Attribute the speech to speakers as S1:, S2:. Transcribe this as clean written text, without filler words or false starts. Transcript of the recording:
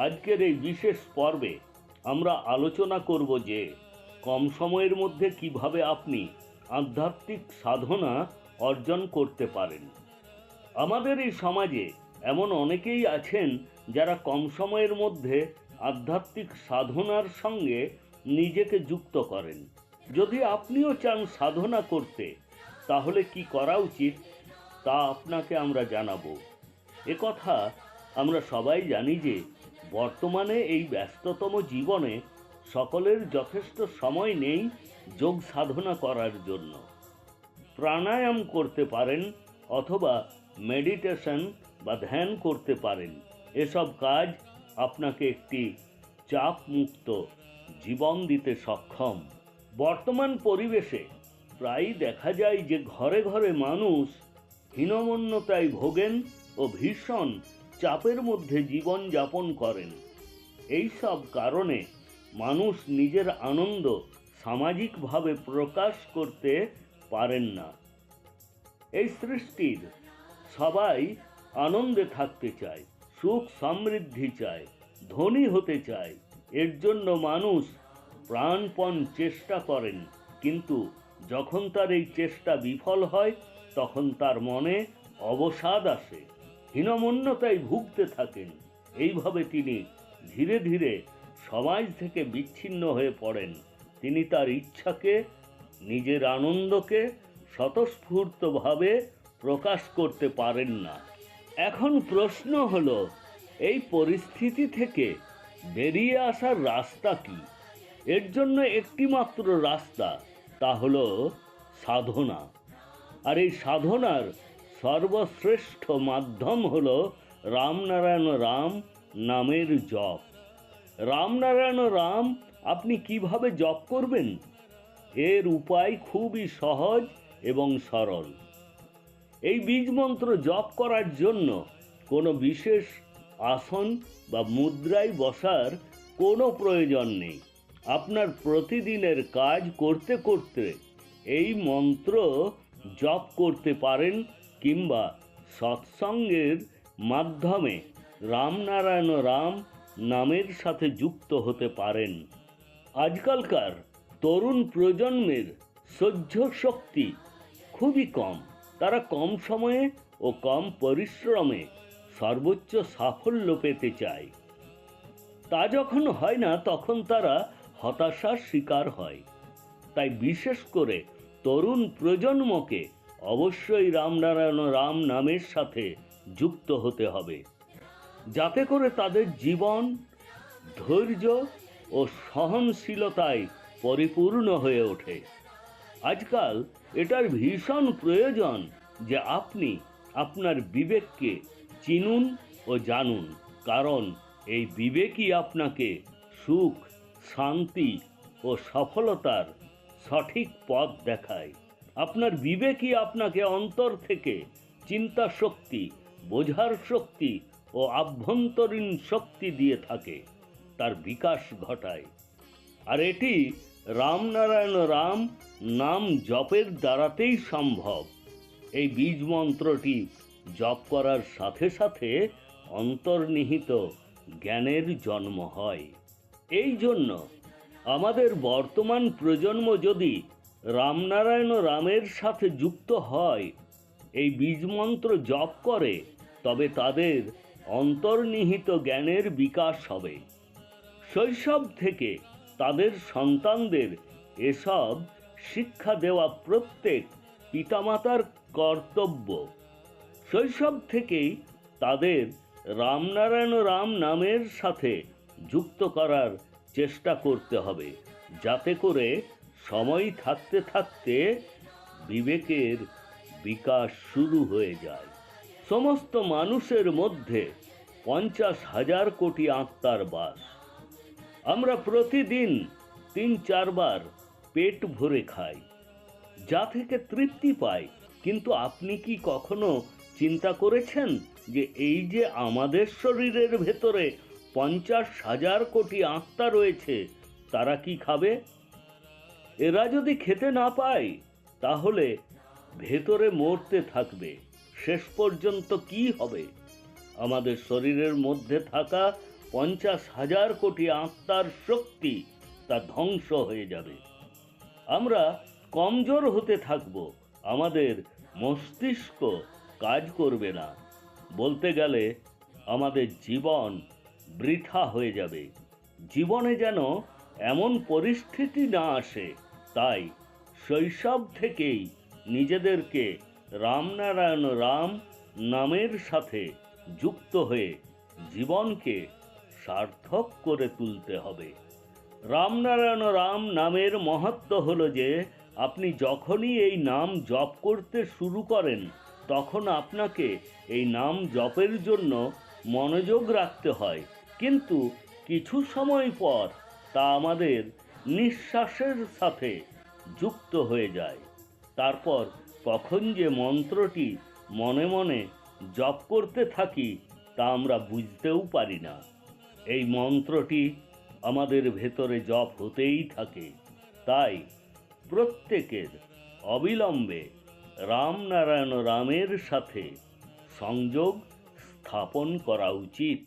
S1: আজকের এই বিশেষ পর্বে আমরা আলোচনা করব যে কম সময়ের মধ্যে কিভাবে আপনি আধ্যাত্মিক সাধনা অর্জন করতে পারেন। আমাদের এই সমাজে এমন অনেকেই আছেন যারা কম সময়ের মধ্যে আধ্যাত্মিক সাধনার সঙ্গে নিজেকে যুক্ত করেন। যদি আপনিও চান সাধনা করতে, তাহলে কি করা উচিত তা আপনাকে আমরা জানাবো। একথা আমরা সবাই জানি যে বর্তমানে এই ব্যস্ততম জীবনে সকলের যথেষ্ট সময় নেই যোগ সাধনা করার জন্য। প্রাণায়াম করতে পারেন অথবা মেডিটেশন বা ধ্যান করতে পারেন। এসব কাজ আপনাকে একটি চাপমুক্ত জীবন দিতে সক্ষম। বর্তমান পরিবেশে প্রায়ই দেখা যায় যে ঘরে ঘরে মানুষ হীনমন্যতায় ভোগেন ও ভীষণ চাপের মধ্যে জীবন যাপন করেন। এই সব কারণে মানুষ নিজের আনন্দ সামাজিকভাবে প্রকাশ করতে পারেন না। এই সৃষ্টির সবাই আনন্দে থাকতে চায়, সুখ সমৃদ্ধি চায়, ধনী হতে চায়। এর জন্য মানুষ প্রাণপণ চেষ্টা করেন, কিন্তু যখন তার এই চেষ্টা বিফল হয় তখন তার মনে অবসাদ আসে, হীনমন্যতায় ভুগতে থাকেন। এইভাবে তিনি ধীরে ধীরে সমাজ থেকে বিচ্ছিন্ন হয়ে পড়েন। তিনি তার ইচ্ছাকে, নিজের আনন্দকে স্বতঃস্ফূর্তভাবে প্রকাশ করতে পারেন না। এখন প্রশ্ন হলো, এই পরিস্থিতি থেকে বেরিয়ে আসার রাস্তা কি? এর জন্য একটি মাত্র রাস্তা, তা হলো সাধনা। আর এই সাধনার সর্বশ্রেষ্ঠ মাধ্যম হলো রামনারায়ণ রাম নামের জপ। রামনারায়ণ রাম আপনি কিভাবে জপ করবেন? এর উপায় খুবই সহজ এবং সরল। এই বীজ মন্ত্র জপ করার জন্য কোনো বিশেষ আসন বা মুদ্রায় বসার কোনো প্রয়োজন নেই। আপনার প্রতিদিনের কাজ করতে করতে এই মন্ত্র জপ করতে পারেন, কিংবা সৎসঙ্গের মাধ্যমে রামনারায়ণ রাম নামের সাথে যুক্ত হতে পারেন। আজকালকার তরুণ প্রজন্মের সহ্য শক্তি খুবই কম। তারা কম সময়ে ও কম পরিশ্রমে সর্বোচ্চ সাফল্য পেতে চায়। তা যখন হয় না তখন তারা হতাশার শিকার হয়। তাই বিশেষ করে তরুণ প্রজন্মকে অবশ্যই রামনারায়ণ রাম নামের সাথে যুক্ত হতে হবে, যাতে করে তাদের জীবন ধৈর্য ও সহনশীলতায় পরিপূর্ণ হয়ে ওঠে। আজকাল এটার ভীষণ প্রয়োজন যে আপনি আপনার বিবেককে চিনুন ও জানুন, কারণ এই বিবেকই আপনাকে সুখ, শান্তি ও সফলতার সঠিক পথ দেখায়। আপনার বিবেকই আপনাকে অন্তর থেকে চিন্তা শক্তি, বোঝার শক্তি ও আভ্যন্তরীণ শক্তি দিয়ে থাকে, তার বিকাশ ঘটায়। আর এটি রামনারায়ণ রাম নাম জপের দ্বারাতেই সম্ভব। এই বীজ মন্ত্রটি জপ করার সাথে সাথে অন্তর্নিহিত জ্ঞানের জন্ম হয়। এই জন্য আমাদের বর্তমান প্রজন্ম যদি রামনারায়ণ রামের সাথে যুক্ত হয়, এই বীজ মন্ত্র জপ করে, তবে তাদের অন্তর্নিহিত জ্ঞানের বিকাশ হবে। শৈশব থেকে তাদের সন্তানদের এসব শিক্ষা দেওয়া প্রত্যেক পিতামাতার কর্তব্য। শৈশব থেকেই তাদের রামনারায়ণ রাম নামের সাথে যুক্ত করার চেষ্টা করতে হবে, যাতে করে সময় থাকতে থাকতে বিবেকের বিকাশ শুরু হয়ে যায়। সমস্ত মানুষের মধ্যে 50,000 কোটি আত্মার বাস। আমরা প্রতিদিন 3-4 বার পেট ভরে খাই, যা থেকে তৃপ্তি পাই। কিন্তু আপনি কি কখনো চিন্তা করেছেন যে এই যে আমাদের শরীরের ভেতরে 50,000 কোটি আত্মা রয়েছে, তারা কি খাবে? এরা যদি খেতে না পায় তাহলে ভেতরে মরতে থাকবে। শেষ পর্যন্ত কি হবে? আমাদের শরীরের মধ্যে থাকা 50,000 কোটি আত্মার শক্তি তা ধ্বংস হয়ে যাবে। আমরা কমজোর হতে থাকব, আমাদের মস্তিষ্ক কাজ করবে না। বলতে গেলে আমাদের জীবন বৃথা হয়ে যাবে। জীবনে যেন এমন পরিস্থিতি না আসে, তাই শৈশব থেকেই নিজেদেরকে রামনারায়ণ রাম নামের সাথে যুক্ত হয়ে জীবনকে সার্থক করে তুলতে হবে। রামনারায়ণ রাম নামের মাহাত্ম্য হলো যে আপনি যখনই এই নাম জপ করতে শুরু করেন তখন আপনাকে এই নাম জপের জন্য মনোযোগ রাখতে হয়, কিন্তু কিছু সময় পর তা আমাদের নিঃশ্বাসের সাথে যুক্ত হয়ে যায়। তারপর কখন যে মন্ত্রটি মনে মনে জপ করতে থাকি তা আমরা বুঝতেও পারি না। এই মন্ত্রটি আমাদের ভেতরে জপ হতেই থাকে। তাই প্রত্যেকের অবিলম্বে রামনারায়ণ রামের সাথে সংযোগ স্থাপন করা উচিত।